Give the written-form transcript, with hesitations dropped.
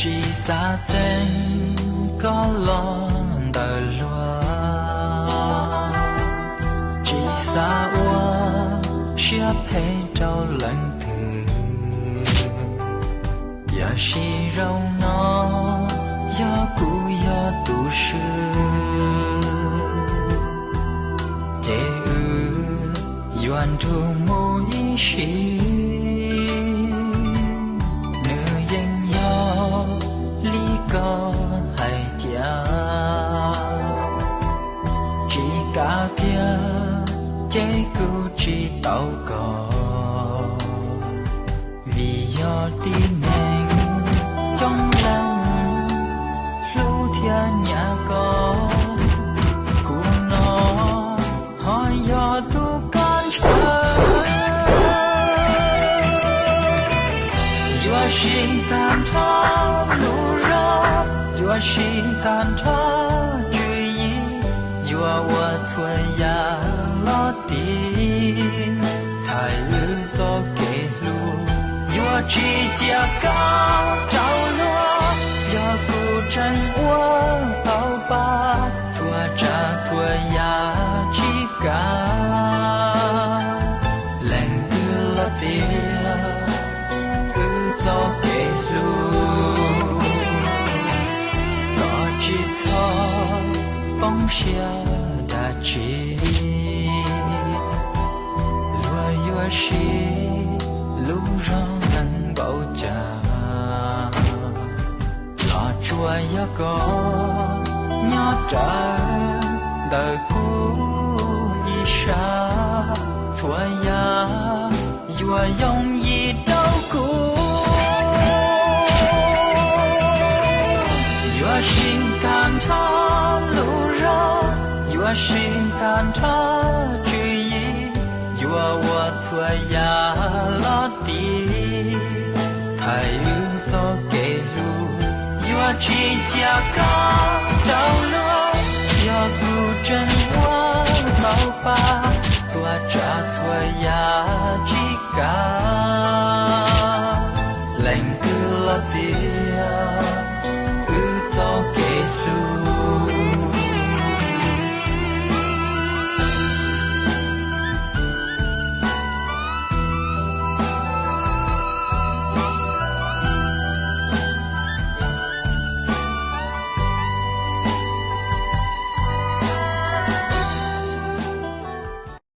chỉ xa chân có lo đời loa chỉ xa qua chia phê trao lần thứ ya shi rau nó ya cu ya tu sư chế yuan tu mô y shi có hay cha chỉ cả kia chế cứu chỉ tao có vì do tin mình trong lòng lưu thiên nhà có cũng nó hỏi do tu con trời do xin tan thao lưu我心淡茶注意我我错呀老地太日走给路我去家高着落要不真我好吧错着错呀去干冷的了街走给路放下大气落月是路上能保家拉着一个鸟仔的故一下错呀越容易照顾越心淡长我心淡茶注意我我错呀老地太日走给路我去家高着落要不真我老爸做着错呀去干冷的了街走给路